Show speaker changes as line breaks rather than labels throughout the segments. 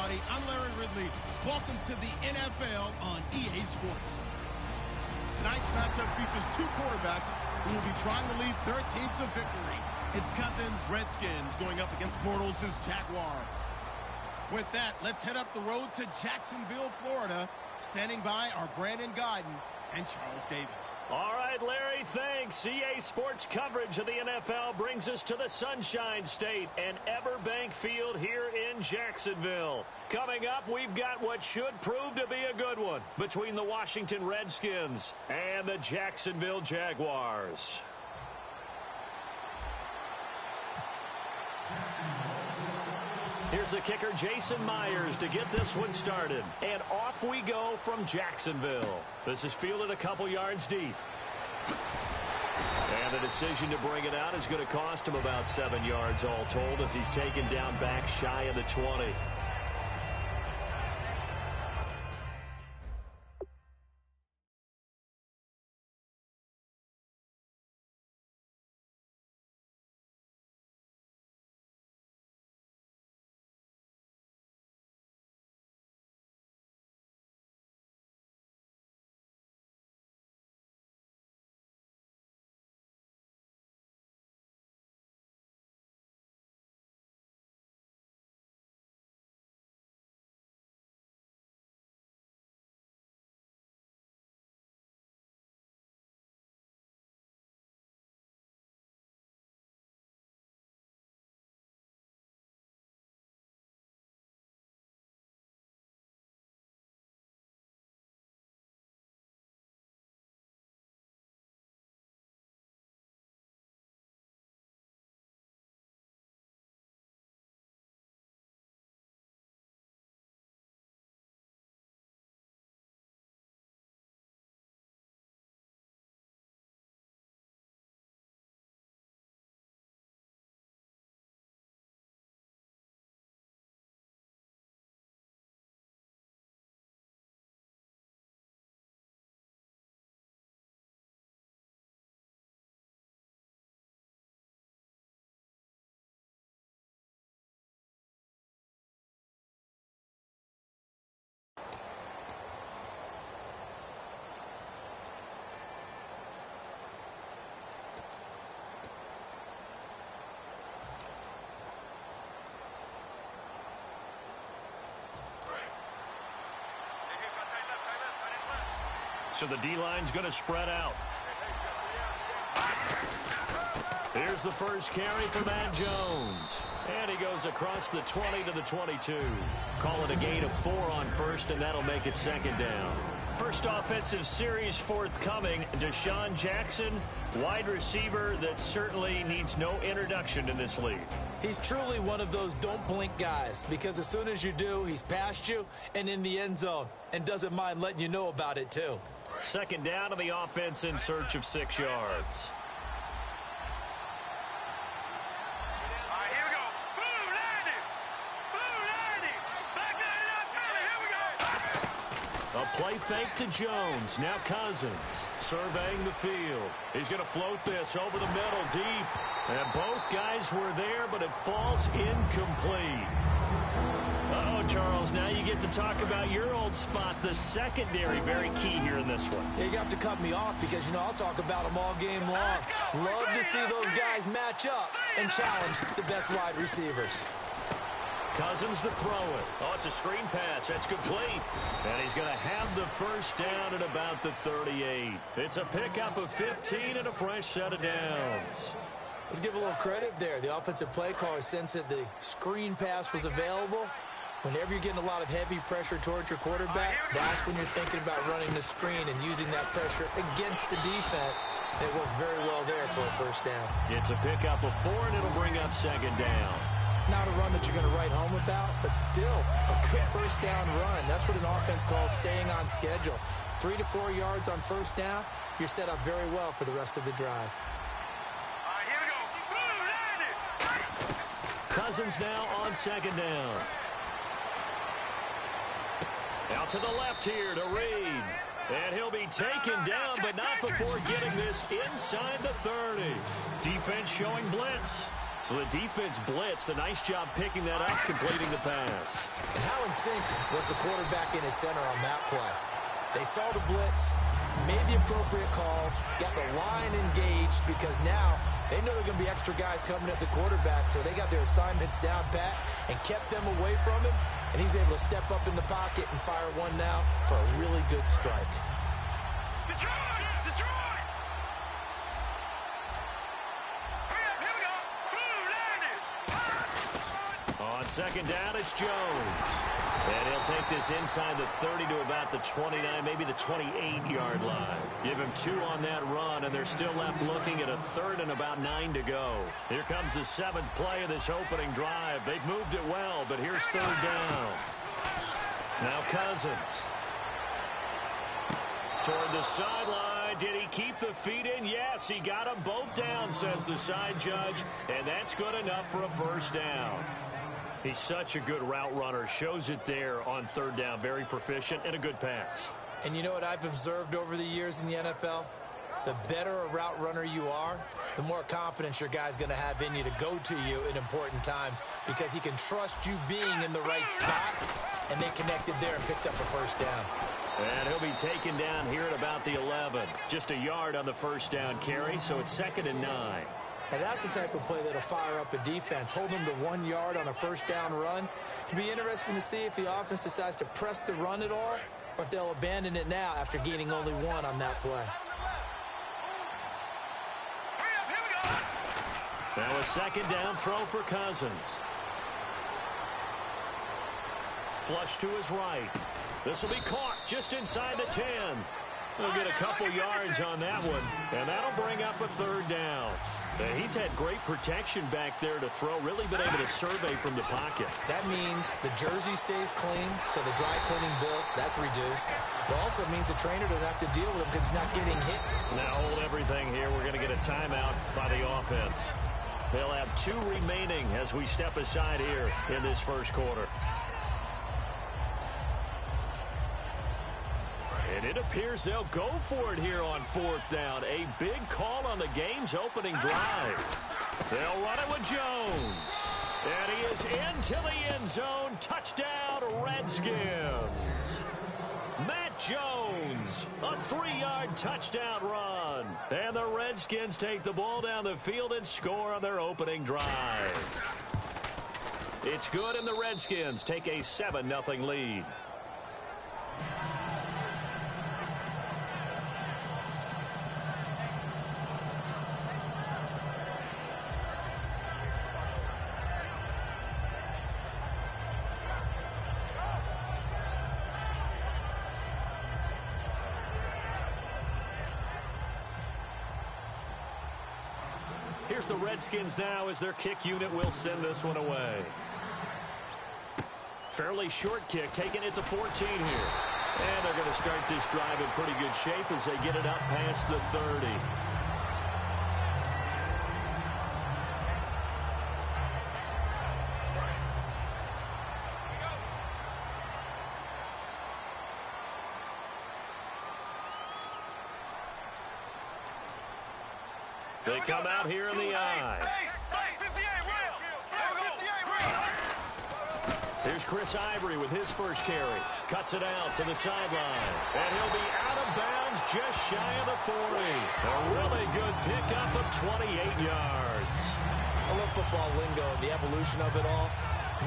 everybody. I'm Larry Ridley. Welcome to the NFL on EA Sports. Tonight's matchup features two quarterbacks who will be trying to lead their team to victory. It's Cousins' Redskins going up against Bortles' Jaguars. With that, let's head up the road to Jacksonville, Florida. Standing by are Brandon Guyton and Charles Davis.
All right, Larry, thanks. EA Sports coverage of the NFL brings us to the Sunshine State and Everbank Field here in Jacksonville. Coming up, we've got what should prove to be a good one between the Washington Redskins and the Jacksonville Jaguars. Here's the kicker, Jason Myers, to get this one started. And off we go from Jacksonville. This is fielded a couple yards deep. And the decision to bring it out is going to cost him about 7 yards all told as he's taken down back shy of the 20. So the D-line's going to spread out. Here's the first carry for Matt Jones. And he goes across the 20 to the 22. Call it a gain of 4 on first, and that'll make it second down. First offensive series forthcoming. Deshaun Jackson, wide receiver that certainly needs no introduction in this league.
He's truly one of those don't blink guys, because as soon as you do, he's past you and in the end zone and doesn't mind letting you know about it too.
Second down to the offense in search of 6 yards. A play fake to Jones. Now Cousins surveying the field. He's going to float this over the middle deep. And both guys were there, but it falls incomplete. Uh-oh, Charles, now you get to talk about your old spot, the secondary, very key here in this one.
You have to cut me off because, you know, I'll talk about them all game long. Love to see those guys match up and challenge the best wide receivers.
Cousins to throw it. Oh, it's a screen pass. That's complete. And he's going to have the first down at about the 38. It's a pickup of 15 and a fresh set of downs.
Let's give a little credit there. The offensive play caller sensed that the screen pass was available. Whenever you're getting a lot of heavy pressure towards your quarterback, that's when you're thinking about running the screen and using that pressure against the defense. And it worked very well there for a first down.
It's a pickup of 4, and it'll bring up second down.
Not a run that you're going to write home about, but still a good first down run. That's what an offense calls staying on schedule. 3 to 4 yards on first down, you're set up very well for the rest of the drive.
Here we go.
Cousins now on second down. Out to the left here to Reed. And he'll be taken down, but not before getting this inside the 30. Defense showing blitz. So the defense blitzed. A nice job picking that up, completing the pass.
And how in sync was the quarterback in his center on that play? They saw the blitz, made the appropriate calls, got the line engaged because now they know there are going to be extra guys coming at the quarterback, so they got their assignments down pat and kept them away from him, and he's able to step up in the pocket and fire one now for a really good strike.
Detroit! Detroit! Here we go. Boom, landed.
On second down, it's Jones. And he'll take this inside the 30 to about the 29, maybe the 28-yard line. Give him 2 on that run, and they're still left looking at a 3rd and about 9 to go. Here comes the 7th play of this opening drive. They've moved it well, but here's 3rd down. Now Cousins. Toward the sideline. Did he keep the feet in? Yes, he got them both down, says the side judge, and that's good enough for a 1st down. He's such a good route runner. Shows it there on 3rd down. Very proficient and a good pass.
And you know what I've observed over the years in the NFL? The better a route runner you are, the more confidence your guy's going to have in you to go to you in important times because he can trust you being in the right spot, and they connected there and picked up a 1st down.
And he'll be taken down here at about the 11. Just a yard on the 1st down carry, so it's 2nd and 9.
And that's the type of play that'll fire up a defense. Hold them to 1 yard on a 1st down run. It'll be interesting to see if the offense decides to press the run at all or if they'll abandon it now after gaining only 1 on that play.
Now a 2nd down throw for Cousins. Flush to his right. This will be caught just inside the 10. He'll get a couple yards on that one, and that'll bring up a 3rd down. He's had great protection back there to throw, really been able to survey from the pocket.
That means the jersey stays clean, so the dry cleaning bill, that's reduced. It also means the trainer doesn't have to deal with him because he's not getting hit.
Now hold everything here. We're going to get a timeout by the offense. They'll have 2 remaining as we step aside here in this 1st quarter. And it appears they'll go for it here on 4th down. A big call on the game's opening drive. They'll run it with Jones. And he is into the end zone. Touchdown, Redskins. Matt Jones, a 3-yard touchdown run. And the Redskins take the ball down the field and score on their opening drive. It's good, and the Redskins take a 7-0 lead. Here's the Redskins now as their kick unit will send this one away. Fairly short kick, taken at the 14 here. And they're going to start this drive in pretty good shape as they get it up past the 30. They come out here in the I. Here's Chris Ivory with his 1st carry. Cuts it out to the sideline. And he'll be out of bounds just shy of the 40. A really good pickup of 28 yards.
I love football lingo and the evolution of it all.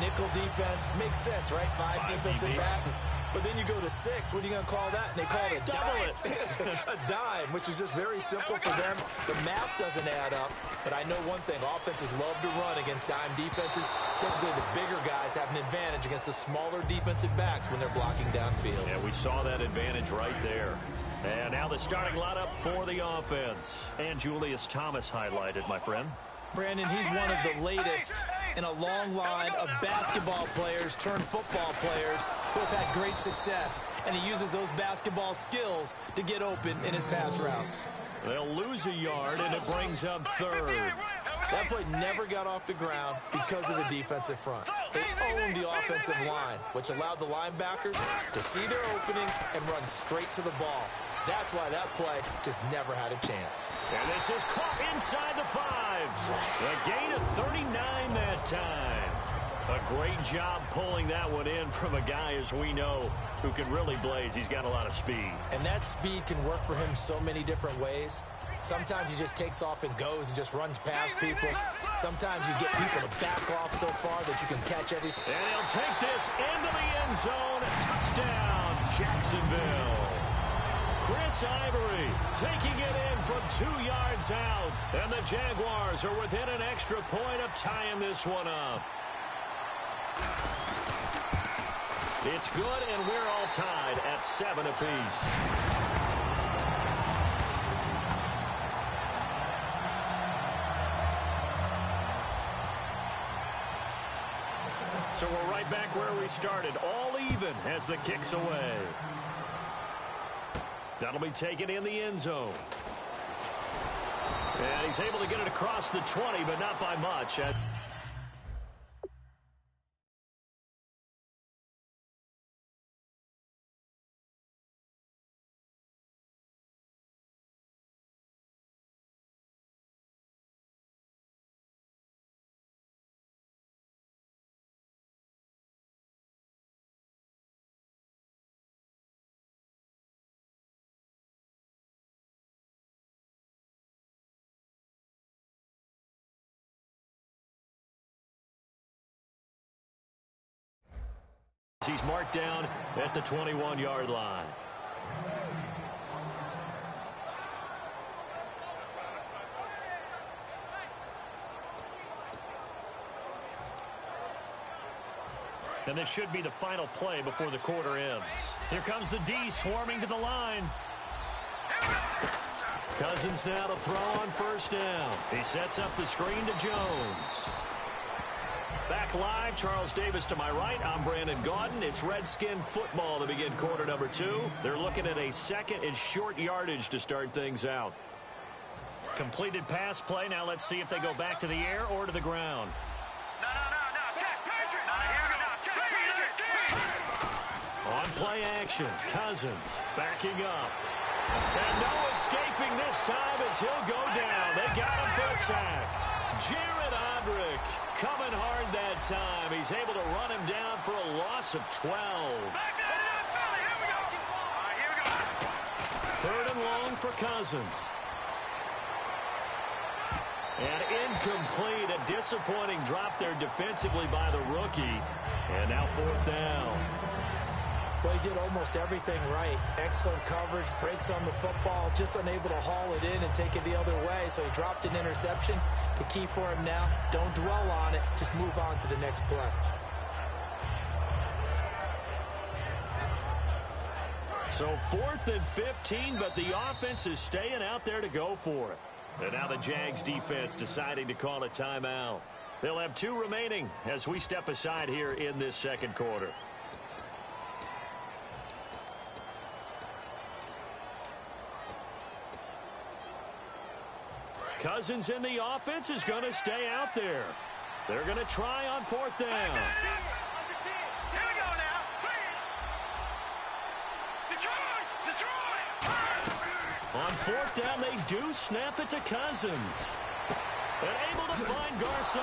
Nickel defense makes sense, right? 5 defensive backs. But then you go to 6. What are you going to call that? And they call it a dime. A dime, which is just very simple for them. The math doesn't add up. But I know one thing. Offenses love to run against dime defenses. Typically, the bigger guys have an advantage against the smaller defensive backs when they're blocking downfield.
Yeah, we saw that advantage right there. And now the starting lineup for the offense. And Julius Thomas highlighted, my friend.
Brandon, he's one of the latest in a long line of basketball players turned football players who have had great success. And he uses those basketball skills to get open in his pass routes.
They'll lose a yard, and it brings up 3rd.
That play never got off the ground because of the defensive front. They owned the offensive line, which allowed the linebackers to see their openings and run straight to the ball. That's why that play just never had a chance.
And this is caught inside the 5. A gain of 39 that time. A great job pulling that one in from a guy, as we know, who can really blaze. He's got a lot of speed.
And that speed can work for him so many different ways. Sometimes he just takes off and goes and just runs past people. Sometimes you get people to back off so far that you can catch everything.
And he'll take this into the end zone. Touchdown, Jacksonville. Chris Ivory taking it in from 2 yards out. And the Jaguars are within an extra point of tying this one up. It's good, and we're all tied at 7 apiece. So we're right back where we started, all even as the kick's away. That'll be taken in the end zone. And he's able to get it across the 20, but not by much. He's marked down at the 21-yard line. And this should be the final play before the quarter ends. Here comes the D swarming to the line. Cousins now to throw on first down. He sets up the screen to Jones. Back live, Charles Davis to my right. I'm Brandon Gaudin. It's Redskin football to begin quarter number 2. They're looking at a second and short yardage to start things out. Completed pass play. Now let's see if they go back to the air or to the ground. On play action, Cousins backing up. And no escaping this time as he'll go down. They got him for a sack. Jared Odrick coming hard that time. He's able to run him down for a loss of 12. Third and long for Cousins. And incomplete. A disappointing drop there defensively by the rookie. And now fourth down.
Well, he did almost everything right. Excellent coverage, breaks on the football, just unable to haul it in and take it the other way. So he dropped an interception. The key for him now, don't dwell on it. Just move on to the next play.
So 4th and 15, but the offense is staying out there to go for it. And now the Jags defense deciding to call a timeout. They'll have 2 remaining as we step aside here in this second quarter. Cousins in the offense is going to stay out there. They're going to try on fourth down.
Here we go now. Detroit!
On fourth down, they do snap it to Cousins. And able to find Garcon.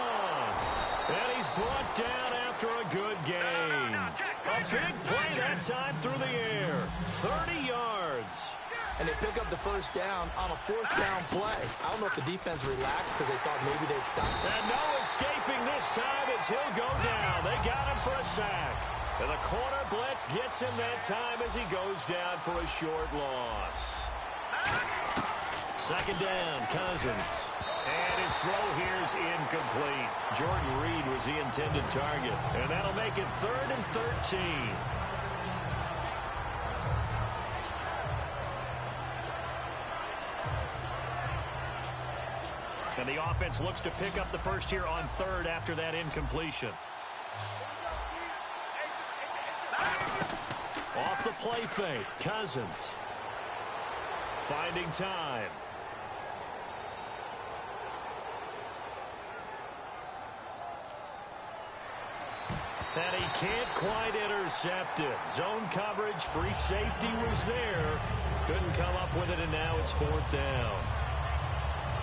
And he's brought down after a good gain. A big play that time through the air. 30 yards.
And they pick up the first down on a fourth down play. I don't know if the defense relaxed because they thought maybe they'd stop.
And no escaping this time as he'll go down. They got him for a sack. And the corner blitz gets him that time as he goes down for a short loss. Second down, Cousins. And his throw here is incomplete. Jordan Reed was the intended target. And that'll make it 3rd and 13. And the offense looks to pick up the first here on 3rd after that incompletion. Off the play fake, Cousins. Finding time. And he can't quite intercept it. Zone coverage, free safety was there. Couldn't come up with it, and now it's 4th down.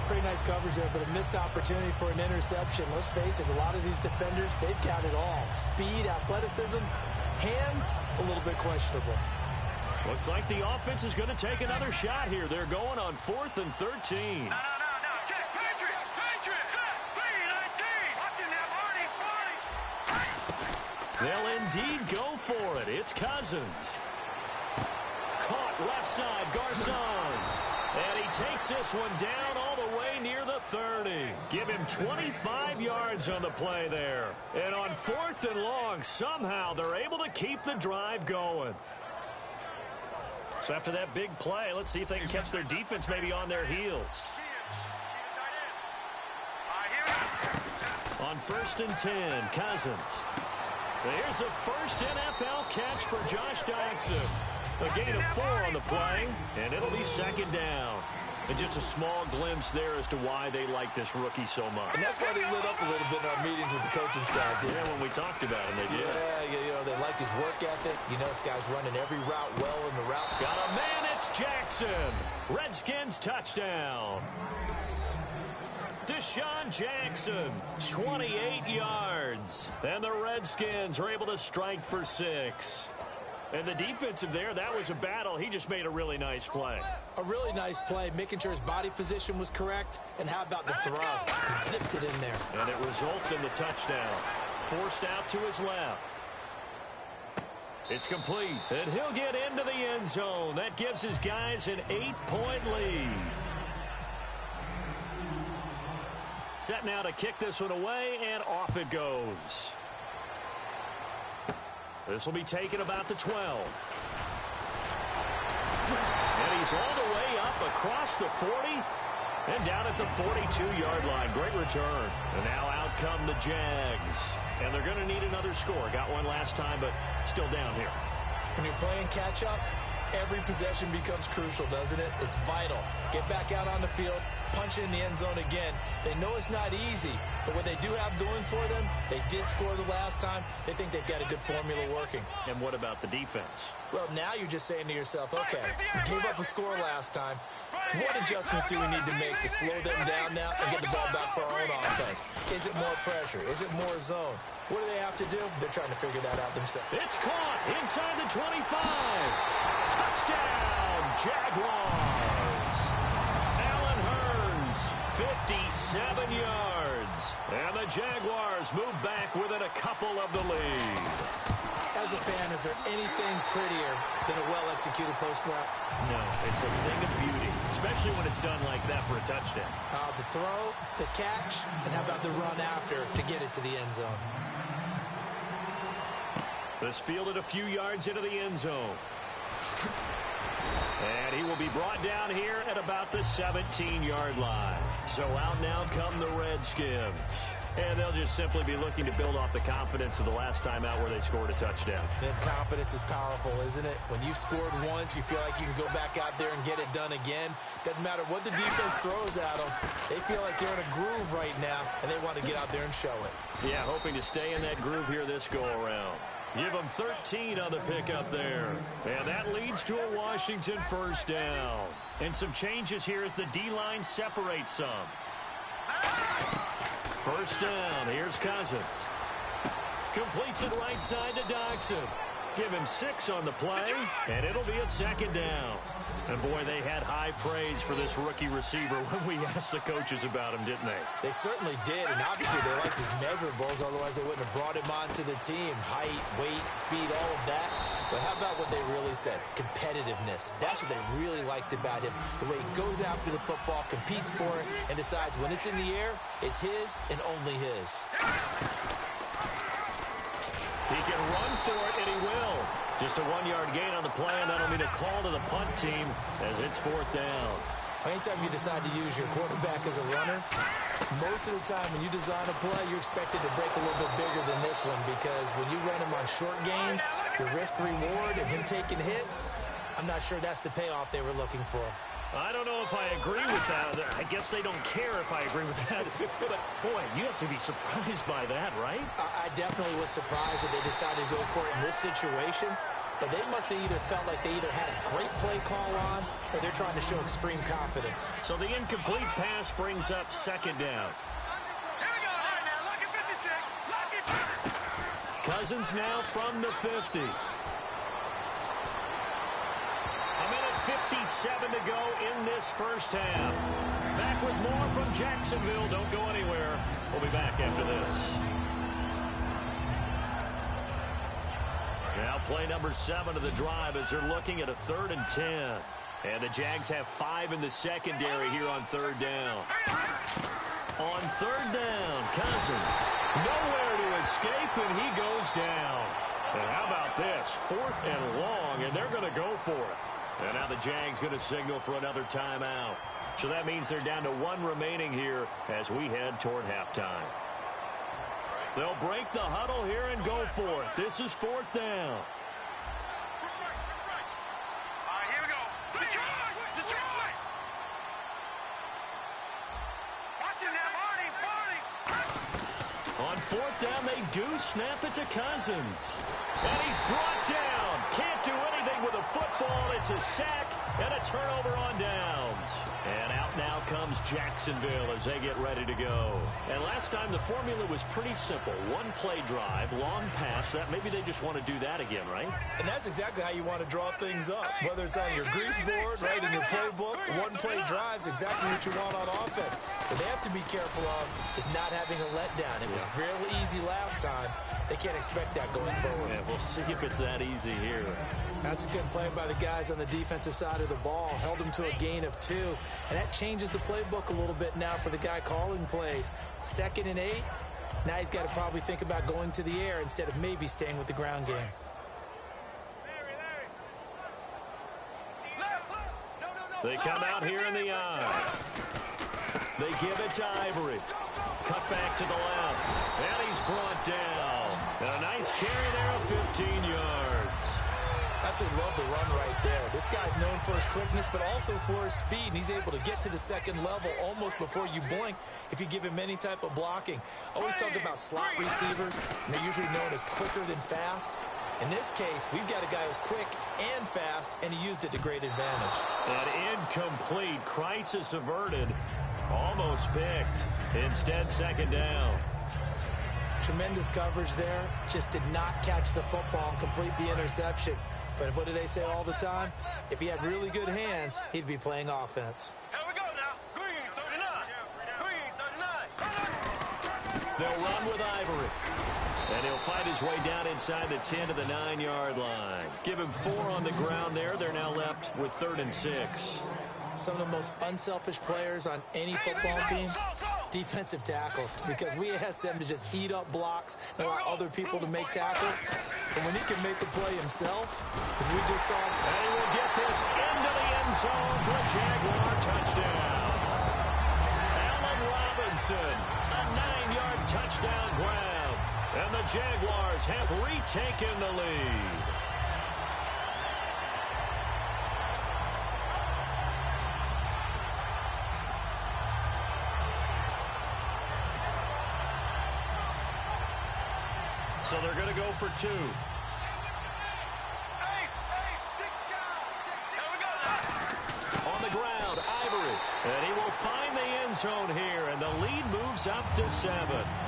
Pretty nice coverage there, but a missed opportunity for an interception. Let's face it, a lot of these defenders, they've got it all. Speed, athleticism, hands, a little bit questionable.
Looks like the offense is going to take another shot here. They're going on 4th and 13.
No. Patriots. 3-19. Watching that, Marty.
They'll indeed go for it. It's Cousins. Caught left side, Garcon. And he takes this one down all the way near the 30. Give him 25 yards on the play there. And on 4th and long, somehow they're able to keep the drive going. So after that big play, let's see if they can catch their defense maybe on their heels. On 1st and 10, Cousins. There's a first NFL catch for Josh Doctson. A gain of 4 on the play, and it'll be 2nd down. And just a small glimpse there as to why they like this rookie so much.
And that's why they lit up a little bit in our meetings with the coaching staff.
Yeah, when we talked about him, they did.
Yeah, they like his work ethic. You know, this guy's running every route well in the route.
Got a man, it's Jackson. Redskins touchdown. Deshaun Jackson, 28 yards. And the Redskins are able to strike for 6. And the defensive there, that was a battle. He just made a really nice play.
A really nice play, making sure his body position was correct. And how about the throw? Zipped it in there.
And it results in the touchdown. Forced out to his left. It's complete. And he'll get into the end zone. That gives his guys an 8-point lead. Set now to kick this one away, and off it goes. This will be taken about the 12. And he's all the way up across the 40 and down at the 42-yard line. Great return. And now out come the Jags. And they're going to need another score. Got one last time, but still down here.
When you're playing catch-up, every possession becomes crucial, doesn't it? It's vital. Get back out on the field, punch it in the end zone again. They know it's not easy, but what they do have going for them, they did score the last time. They think they've got a good formula working.
And what about the defense?
Well, now you're just saying to yourself, okay, we gave up a score last time. What adjustments do we need to make to slow them down now and get the ball back for our own offense? Is it more pressure? Is it more zone? What do they have to do? They're trying to figure that out themselves.
It's caught inside the 25. Touchdown, Jaguars. Allen Hurns, 57 yards. And the Jaguars move back within a couple of the lead.
As a fan, is there anything prettier than a well-executed post route?
No, it's a thing of beauty, especially when it's done like that for a touchdown.
The throw, the catch, and how about the run after to get it to the end zone?
This fielded a few yards into the end zone. And he will be brought down here at about the 17-yard line. So out now come the Redskins. And they'll just simply be looking to build off the confidence of the last time out where they scored a touchdown.
That confidence is powerful, isn't it? When you've scored once, you feel like you can go back out there and get it done again. Doesn't matter what the defense throws at them. They feel like they're in a groove right now, and they want to get out there and show it.
Yeah, hoping to stay in that groove here this go-around. Give them 13 on the pickup there. And that leads to a Washington first down. And some changes here as the D-line separates some. First down, here's Cousins. Completes it right side to Doctson. Give him 6 on the play, and it'll be a second down. And boy, they had high praise for this rookie receiver when we asked the coaches about him, didn't they?
They certainly did, and obviously they liked his measurables, otherwise they wouldn't have brought him onto the team. Height, weight, speed, all of that. But how about what they really said? Competitiveness. That's what they really liked about him. The way he goes after the football, competes for it, and decides when it's in the air, it's his and only his.
He can run for it, and he will. Just a 1-yard gain on the play, and that'll mean a call to the punt team as it's 4th down.
Anytime you decide to use your quarterback as a runner, most of the time when you design a play, you're expected to break a little bit bigger than this one, because when you run him on short gains, your risk-reward and him taking hits, I'm not sure that's the payoff they were looking for.
I don't know if I agree with that. I guess they don't care if I agree with that. But, boy, you have to be surprised by that, right?
I definitely was surprised that they decided to go for it in this situation. But they must have either felt like they either had a great play call on or they're trying to show extreme confidence.
So the incomplete pass brings up second down.
Here we go. All right, now, lucky 56. Lucky 50.
Cousins now from the 50. A minute 57 to go in this first half. Back with more from Jacksonville. Don't go anywhere. We'll be back after this. Now play number 7 of the drive as they're looking at a 3rd and 10. And the Jags have 5 in the secondary here on 3rd down. On 3rd down, Cousins. Nowhere to escape, and he goes down. And how about this? 4th and long, and they're going to go for it. And now the Jags going to signal for another timeout. So that means they're down to 1 remaining here as we head toward halftime. They'll break the huddle here and go for it. This is 4th down.
All right, here we go. Detroit! Detroit! Watch it now, Barney!
On 4th down, they do snap it to Cousins. And he's brought down. Can't do anything with a football. It's a sack and a turnover on downs. And out now comes Jacksonville as they get ready to go. And last time the formula was pretty simple. 1 play drive, long pass. That maybe they just want to do that again, right?
And that's exactly how you want to draw things up. Whether it's on your grease board, right, in your playbook, 1 play drive's exactly what you want on offense. What they have to be careful of is not having a letdown. It was real easy last time. They can't expect that going forward.
Yeah, we'll see if it's that easy here.
That's a good play by the guys on the defensive side of the ball. Held them to a gain of 2. And that changes the playbook a little bit now for the guy calling plays. 2nd and 8. Now he's got to probably think about going to the air instead of maybe staying with the ground game.
They come out here in the eye. They give it to Ivory. Cut back to the left. And he's brought down. And a nice carry there of 15 yards.
Absolutely love the run right there. This guy's known for his quickness, but also for his speed. And he's able to get to the 2nd level almost before you blink if you give him any type of blocking. Always talk about slot receivers, and they're usually known as quicker than fast. In this case, we've got a guy who's quick and fast, and he used it to great advantage.
An incomplete. Crisis averted. Almost picked. Instead, 2nd down.
Tremendous coverage there. Just did not catch the football and complete the interception. But what do they say all the time? If he had really good hands, he'd be playing offense.
Here we go now. Green 39. Green 39.
They'll run with Ivory. And he'll fight his way down inside the 10 to the 9-yard line. Give him 4 on the ground there. They're now left with 3rd and 6.
Some of the most unselfish players on any football team, defensive tackles, because we ask them to just eat up blocks and allow other people to make tackles. But when he can make a play himself, as we just saw,
and he will get this into the end zone for a Jaguar touchdown. Allen Robinson, a 9-yard touchdown grab. And the Jaguars have retaken the lead. So they're going to go for 2. On the ground, Ivory. And he will find the end zone here. And the lead moves up to 7.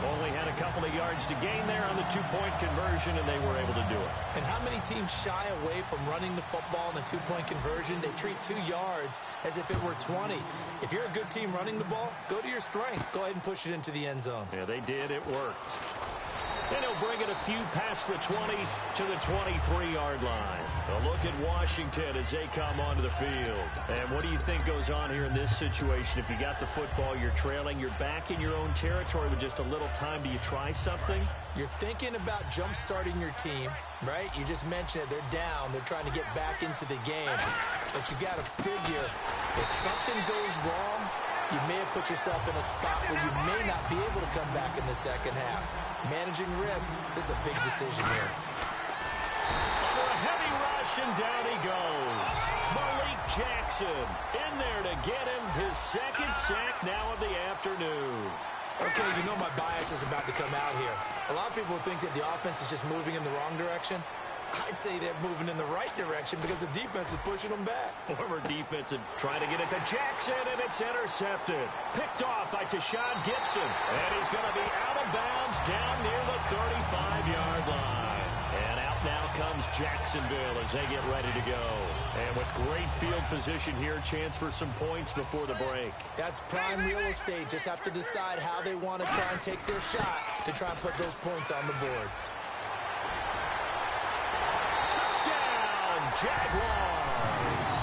Only had a couple of yards to gain there on the 2-point conversion, and they were able to do it.
And how many teams shy away from running the football in a 2-point conversion? They treat 2 yards as if it were 20. If you're a good team running the ball, go to your strength. Go ahead and push it into the end zone.
Yeah, they did. It worked. And he'll bring it a few past the 20 to the 23-yard line. A look at Washington as they come onto the field. And what do you think goes on here in this situation? If you got the football, you're trailing, you're back in your own territory with just a little time. Do you try something?
You're thinking about jump-starting your team, right? You just mentioned it. They're down. They're trying to get back into the game. But you got to figure if something goes wrong, you may have put yourself in a spot where you may not be able to come back in the second half. Managing risk is a big decision here.
Under a heavy rush, and down he goes. Malik Jackson in there to get him his second sack now of the afternoon.
Okay, you know my bias is about to come out here. A lot of people think that the offense is just moving in the wrong direction. I'd say they're moving in the right direction because the defense is pushing them back.
Former defensive trying to get it to Jackson, and it's intercepted. Picked off by Tashawn Gibson, and he's going to be out of bounds down near the 35-yard line. And out now comes Jacksonville as they get ready to go. And with great field position here, chance for some points before the break.
That's prime real estate. Just have to decide how they want to try and take their shot to try and put those points on the board.
Jaguars.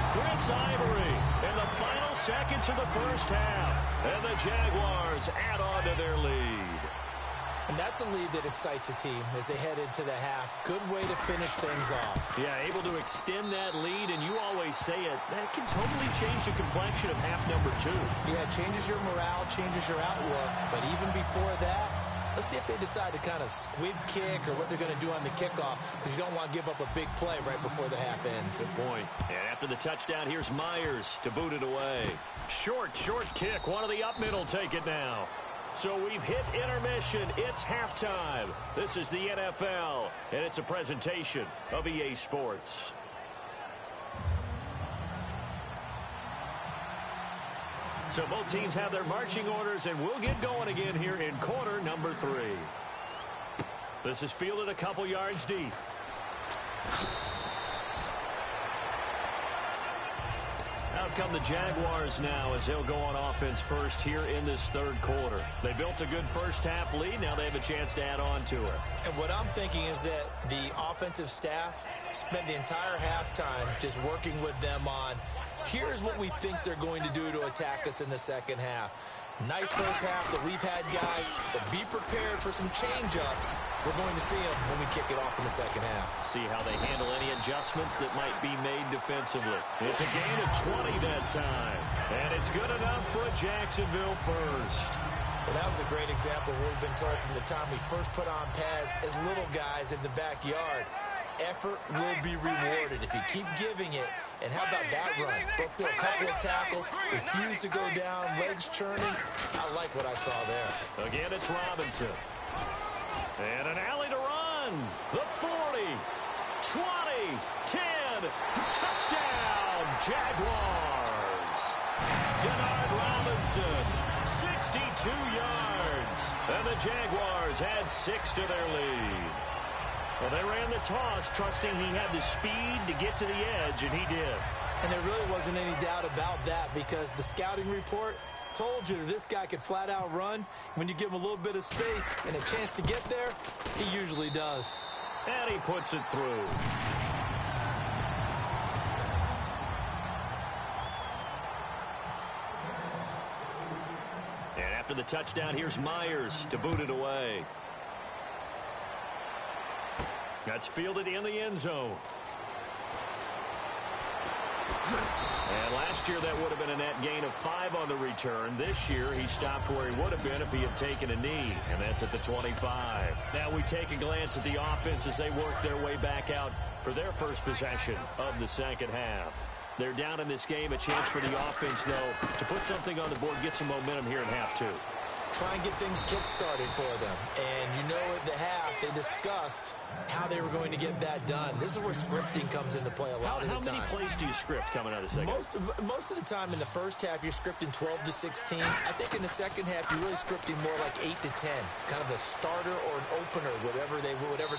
Chris Ivory in the final seconds of the first half. And the Jaguars add on to their lead.
And that's a lead that excites a team as they head into the half. Good way to finish things off.
Yeah, able to extend that lead, and you always say it, that can totally change the complexion of half number 2.
Yeah, it changes your morale, changes your outlook. But even before that, let's see if they decide to kind of squib kick or what they're going to do on the kickoff, because you don't want to give up a big play right before the half ends.
Good point. And after the touchdown, here's Myers to boot it away. Short kick. One of the up middle take it now. So we've hit intermission. It's halftime. This is the NFL, and it's a presentation of EA Sports. So both teams have their marching orders, and we'll get going again here in quarter number 3. This is fielded a couple yards deep. Out come the Jaguars now as they'll go on offense first here in this third quarter. They built a good first half lead. Now they have a chance to add on to it.
And what I'm thinking is that the offensive staff spent the entire halftime just working with them on, here's what we think they're going to do to attack us in the second half. Nice first half that we've had, guys, but be prepared for some change-ups. We're going to see them when we kick it off in the second half.
See how they handle any adjustments that might be made defensively. It's a gain of 20 that time, and it's good enough for a Jacksonville first.
Well, that was a great example of what we've been told from the time we first put on pads as little guys in the backyard. Effort will be rewarded if you keep giving it. And how about that run? Broke through a couple of tackles, refused to go down, legs churning. I like what I saw there.
Again, it's Robinson. And an alley to run. The 40, 20, 10, touchdown, Jaguars. Denard Robinson, 62 yards. And the Jaguars add 6 to their lead. Well, they ran the toss, trusting he had the speed to get to the edge, and he did.
And there really wasn't any doubt about that because the scouting report told you that this guy could flat out run. When you give him a little bit of space and a chance to get there, he usually does.
And he puts it through. And after the touchdown, here's Myers to boot it away. That's fielded in the end zone. And last year that would have been a net gain of 5 on the return. This year he stopped where he would have been if he had taken a knee, and that's at the 25. Now we take a glance at the offense as they work their way back out for their first possession of the second half. They're down in this game. A chance for the offense, though, to put something on the board, get some momentum here in half 2.
Try and get things kick-started for them. And you know at the half, they discussed how they were going to get that done. This is where scripting comes into play a lot of the time.
How many plays do you script coming out of the second?
Most of the time in the first half, you're scripting 12 to 16. I think in the second half, you're really scripting more like 8 to 10. Kind of a starter or an opener, whatever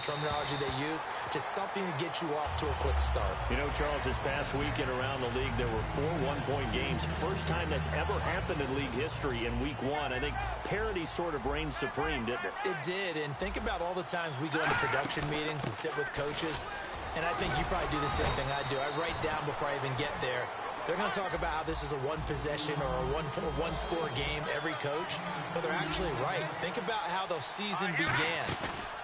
terminology they use. Just something to get you off to a quick start.
You know, Charles, this past weekend around the league, there were 4 one-point games. First time that's ever happened in league history in week 1. I think parity sort of reigned supreme, didn't it?
It did, and think about all the times we go into production meetings and sit with coaches, and I think you probably do the same thing I do. I write down before I even get there. They're going to talk about how this is a one-possession or a one-score game, every coach, but they're actually right. Think about how the season began.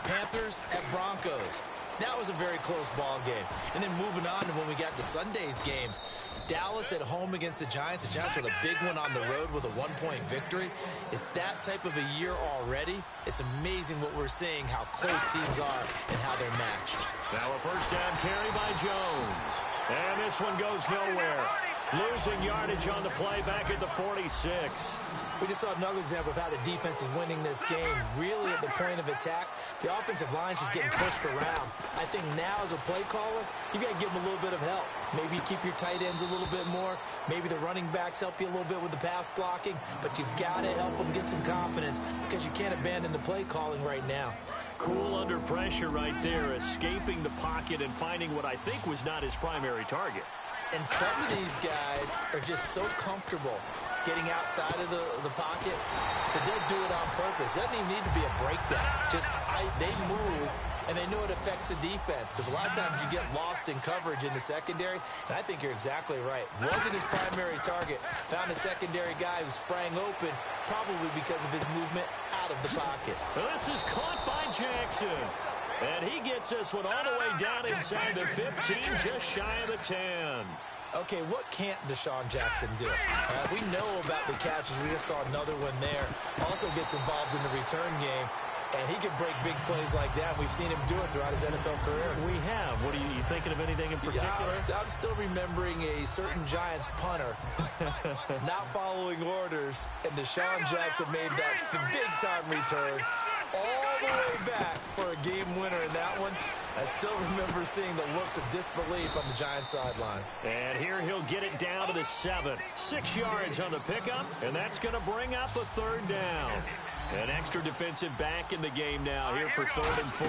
Panthers at Broncos. That was a very close ball game. And then moving on to when we got to Sunday's games, Dallas at home against the Giants. The Giants with a big one on the road with a 1-point victory. It's that type of a year already. It's amazing what we're seeing, how close teams are and how they're matched.
Now a first down carry by Jones. And this one goes nowhere. Losing yardage on the play back at the 46.
We just saw another example of how the defense is winning this game. Really at the point of attack, the offensive line is just getting pushed around. I think now as a play caller, you got to give them a little bit of help. Maybe keep your tight ends a little bit more. Maybe the running backs help you a little bit with the pass blocking. But you've got to help them get some confidence because you can't abandon the play calling right now.
Cool under pressure right there, escaping the pocket and finding what I think was not his primary target.
And some of these guys are just so comfortable getting outside of the pocket that they'll do it on purpose. It doesn't even need to be a breakdown. They move, and they know it affects the defense because a lot of times you get lost in coverage in the secondary, and I think you're exactly right. Wasn't his primary target. Found a secondary guy who sprang open, probably because of his movement out of the pocket.
This is caught by Jackson. And he gets this one all the way down inside the 15, just shy of the 10.
Okay, what can't Deshaun Jackson do? We know about the catches. We just saw another one there. Also gets involved in the return game, and he can break big plays like that. We've seen him do it throughout his NFL career.
We have. What are you thinking of anything in particular?
Yeah, I'm still remembering a certain Giants punter not following orders, and Deshaun Jackson made that big-time return all the way back for a game winner in that one. I still remember seeing the looks of disbelief on the Giants sideline.
And here he'll get it down to the 7. 6 yards on the pickup, and that's going to bring up a 3rd down. An extra defensive back in the game now here for 3rd and 4.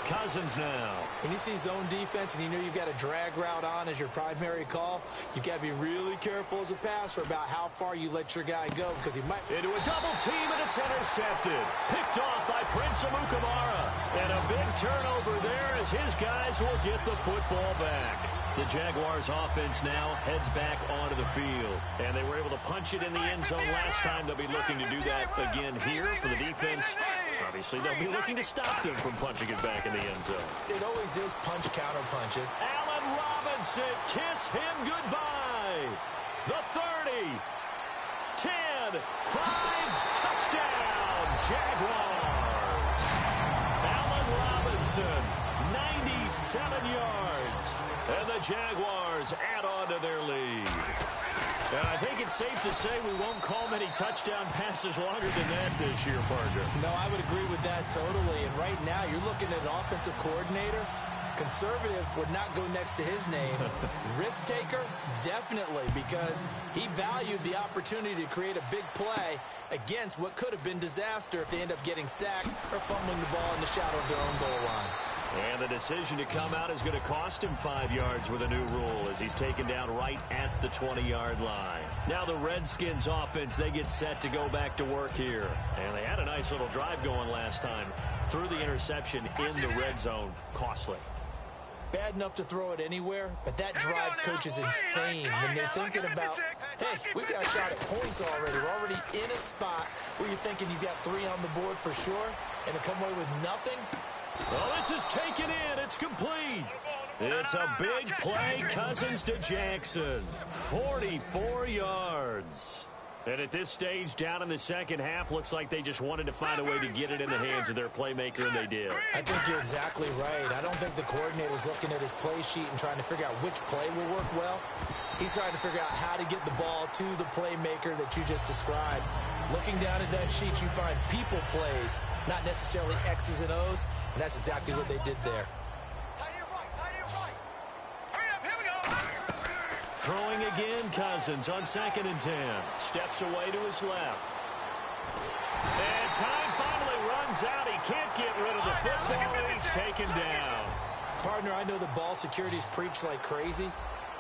Cousins now.
When you see zone defense and you know you've got a drag route on as your primary call, you've got to be really careful as a passer about how far you let your guy go because he might...
Into a double team, and it's intercepted. Picked off by Prince Amukamara. And a big turnover there as his guys will get the football back. The Jaguars offense now heads back onto the field. And they were able to punch it in the end zone last time. They'll be looking to do that again here for the defense. Obviously, they'll be looking to stop them from punching it back in the end zone.
It always is punch, counter punches.
Allen Robinson, kiss him goodbye. The 30, 10, 5, touchdown, Jaguars. Allen Robinson, 97 yards. And the Jaguars add on to their lead. And I think it's safe to say we won't call many touchdown passes longer than that this year, partner.
No, I would agree with that totally. And right now, you're looking at an offensive coordinator. Conservative would not go next to his name. Risk taker, definitely, because he valued the opportunity to create a big play against what could have been disaster if they end up getting sacked or fumbling the ball in the shadow of their own goal line.
And the decision to come out is going to cost him 5 yards with a new rule as he's taken down right at the 20-yard line. Now the Redskins offense, they get set to go back to work here. And they had a nice little drive going last time. Threw the interception in the red zone. Costly.
Bad enough to throw it anywhere, but that drives coaches insane when they're thinking about, hey, we got a shot at points already. We're already in a spot where you're thinking you got 3 on the board for sure, and to come away with nothing.
Well, this is taken in. It's complete. It's a big play. Cousins to Jackson. 44 yards. And at this stage, down in the second half, looks like they just wanted to find a way to get it in the hands of their playmaker, and they did.
I think you're exactly right. I don't think the coordinator's looking at his play sheet and trying to figure out which play will work well. He's trying to figure out how to get the ball to the playmaker that you just described. Looking down at that sheet, you find people plays, not necessarily X's and O's, and that's exactly what they did there.
Throwing again, Cousins on 2nd and 10. Steps away to his left. And time finally runs out. He can't get rid of the football, and he's taken down.
Partner, I know the ball security's preached like crazy,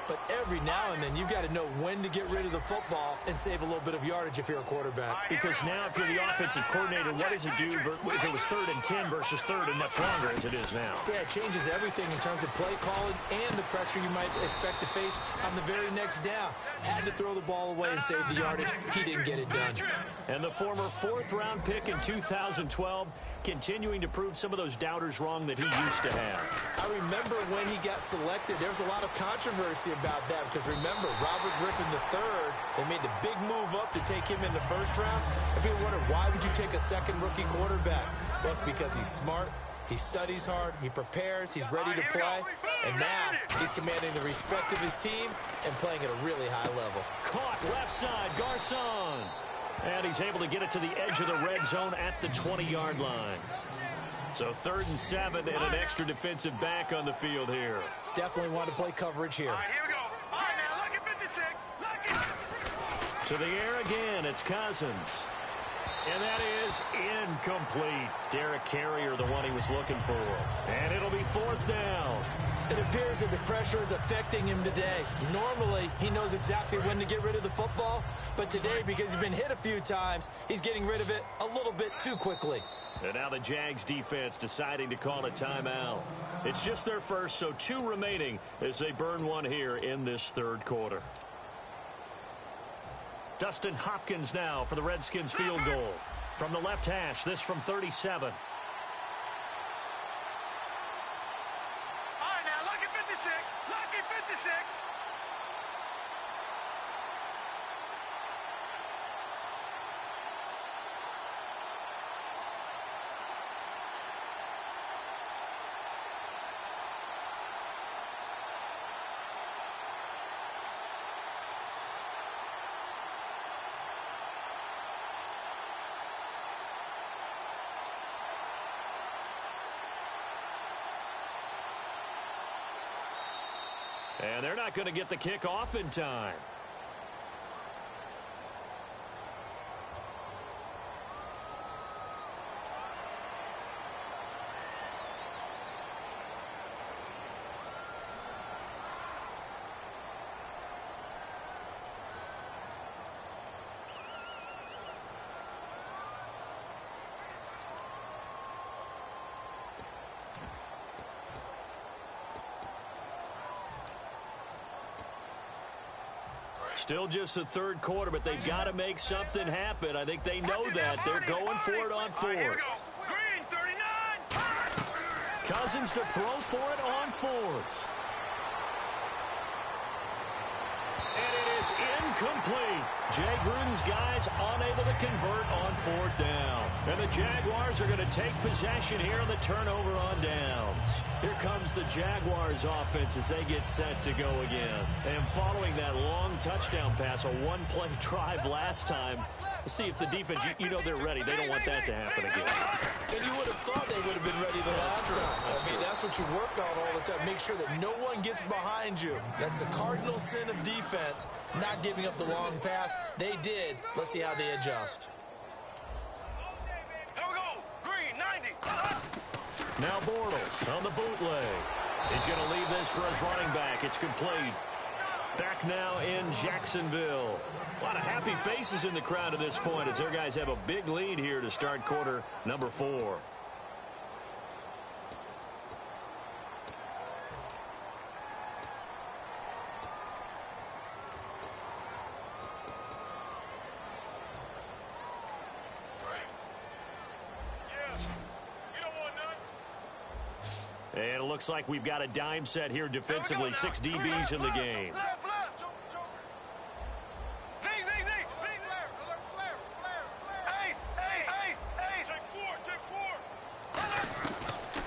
but every now and then you've got to know when to get rid of the football and save a little bit of yardage if you're a quarterback.
Because now if you're the offensive coordinator, what does it do if it was 3rd and 10 versus 3rd and much longer as it is now?
Yeah, it changes everything in terms of play calling and the pressure you might expect to face on the very next down. Had to throw the ball away and save the yardage. He didn't get it done.
And the former 4th-round pick in 2012 continuing to prove some of those doubters wrong that he used to have.
I remember when he got selected, there was a lot of controversy about that because remember, Robert Griffin III, they made the big move up to take him in the 1st round. And people wonder, why would you take a 2nd rookie quarterback? Well, it's because he's smart, He studies hard, he prepares, he's ready to play, and now he's commanding the respect of his team and playing at a really high level.
Caught left side, Garcon. And he's able to get it to the edge of the red zone at the 20-yard line. So 3rd and 7 and an extra defensive back on the field here.
Definitely want to play coverage here.
All right, here we go. All right, now, look at 56. Look at.
To the air again, it's Cousins. And that is incomplete. Derek Carrier, the one he was looking for. And it'll be 4th down.
It appears that the pressure is affecting him today. Normally, he knows exactly when to get rid of the football. But today, because he's been hit a few times, he's getting rid of it a little bit too quickly.
And now the Jags defense deciding to call a timeout. It's just their first, so 2 remaining as they burn one here in this 3rd quarter. Dustin Hopkins now for the Redskins field goal. From the left hash, this from 37.
All right, now, look at 56. Look at 56.
And they're not going to get the kick off in time. Still just the 3rd quarter, but they've got to make something happen. I think they know that. They're going for it on 4th.
Here we go. Green, 39.
Cousins to throw for it on 4th. And it is incomplete. Jay Gruden's guys unable to convert on 4th down. And the Jaguars are going to take possession here on the turnover on downs. Here comes the Jaguars offense as they get set to go again. And following that long touchdown pass, a 1-play drive last time, let's see if the defense, you know they're ready. They don't want that to happen again.
And you would have thought they would have been ready the last time. That's what you work on all the time. Make sure that no one gets behind you. That's the cardinal sin of defense, not giving up the long pass. They did. Let's see how they adjust.
Here we go. Green, 90.
Now Bortles on the bootleg. He's going to leave this for his running back. It's complete. Back now in Jacksonville. A lot of happy faces in the crowd at this point as their guys have a big lead here to start quarter number 4. And it looks like we've got a dime set here defensively. 6 DBs in the game.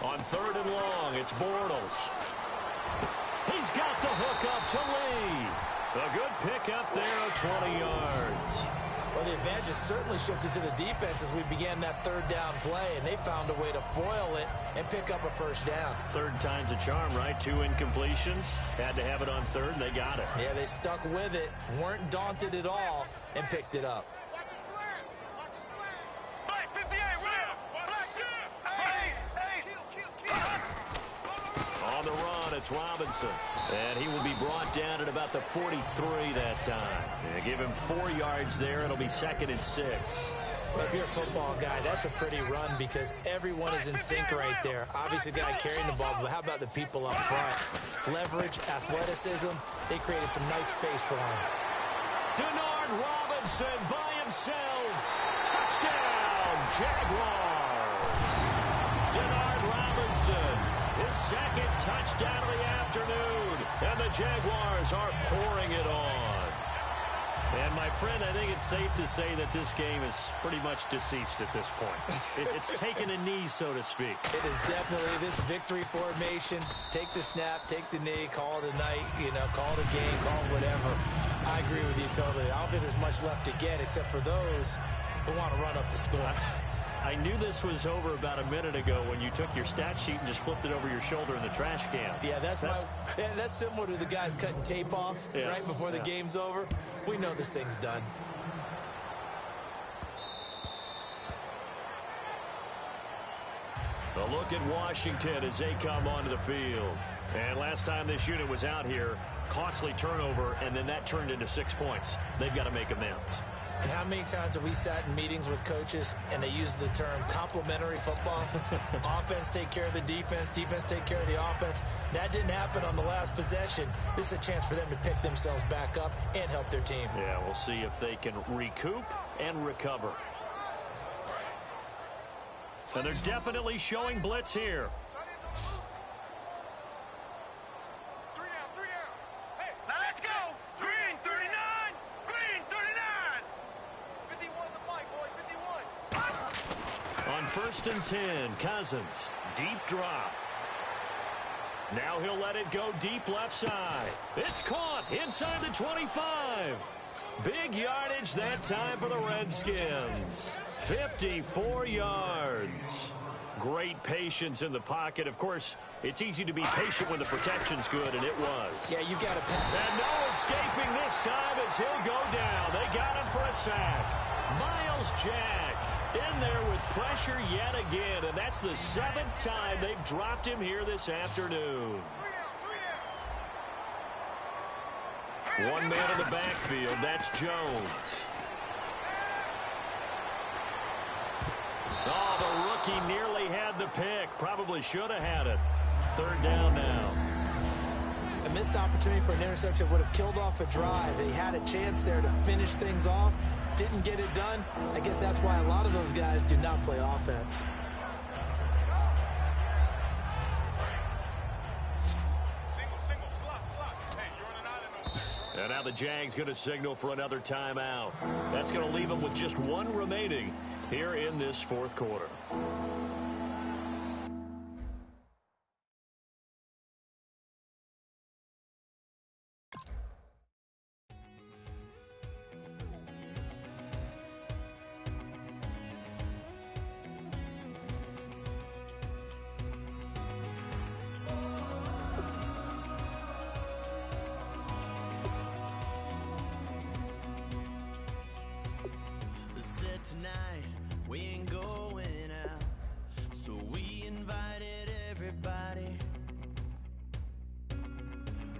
On 3rd and long, it's Bortles. He's got the hook up to Lee. A good pickup there of 20 yards.
Well, the advantage has certainly shifted to the defense as we began that 3rd down play, and they found a way to foil it and pick up a 1st down.
3rd time's a charm, right? 2 incompletions. Had to have it on 3rd, and they got it.
Yeah, they stuck with it, weren't daunted at all, and picked it up.
On the run, it's Robinson. And he will be brought down at about the 43 that time. And give him 4 yards there. It'll be 2nd and 6.
Well, if you're a football guy, that's a pretty run because everyone is in sync right there. Obviously, the guy carrying the ball, but how about the people up front? Leverage, athleticism, they created some nice space for him.
Denard Robinson by himself. Touchdown, Jaguars. Denard Robinson, his 2nd touchdown of the afternoon. And the Jaguars are pouring it on. And, my friend, I think it's safe to say that this game is pretty much deceased at this point. It's taken a knee, so to speak.
It is definitely this victory formation. Take the snap, take the knee, call it a night, call it a game, call it whatever. I agree with you totally. I don't think there's much left to get except for those who want to run up the score.
I knew this was over about a minute ago when you took your stat sheet and just flipped it over your shoulder in the trash can.
Yeah, that's similar to the guys cutting tape off right before the game's over. We know this thing's done.
A look at Washington as they come onto the field. And last time this unit was out here, costly turnover, and then that turned into 6 points. They've got to make amends.
And how many times have we sat in meetings with coaches and they use the term complementary football? Offense take care of the defense, defense take care of the offense. That didn't happen on the last possession. This is a chance for them to pick themselves back up and help their team.
Yeah, we'll see if they can recoup and recover. And they're definitely showing blitz here.
Now let's go. Green 39. Green 39.
51 the fight, boys. 51.
On 1st and 10, Cousins. Deep drop. Now he'll let it go deep left side. It's caught inside the 25. Big yardage that time for the Redskins. 54 yards. Great patience in the pocket. Of course, it's easy to be patient when the protection's good, and it was.
Yeah, you got to pass.
And no escaping this time as he'll go down. They got him for a sack. Miles Jack in there with pressure yet again, and that's the 7th time they've dropped him here this afternoon. One man in the backfield, that's Jones. Oh, the rookie nearly had the pick. Probably should have had it. 3rd down now.
A missed opportunity for an interception would have killed off a drive. They had a chance there to finish things off. Didn't get it done. I guess that's why a lot of those guys do not play offense.
Single, slot. Hey, you're on an island.
And now the Jags going to signal for another timeout. That's going to leave them with just one remaining here in this 4th quarter.
Tonight we ain't going out, so we invited everybody.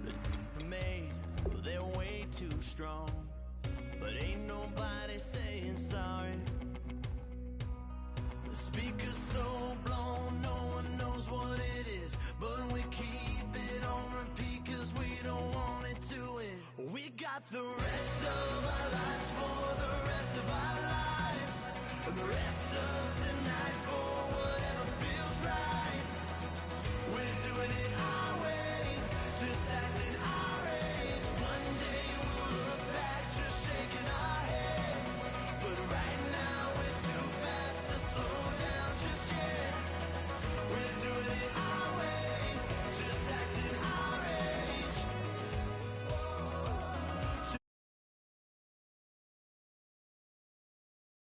The made, they're way too strong, but ain't nobody saying sorry. The speaker's so blown, no one knows what it is, but we keep it on repeat 'cause we don't want it to end. We got the rest of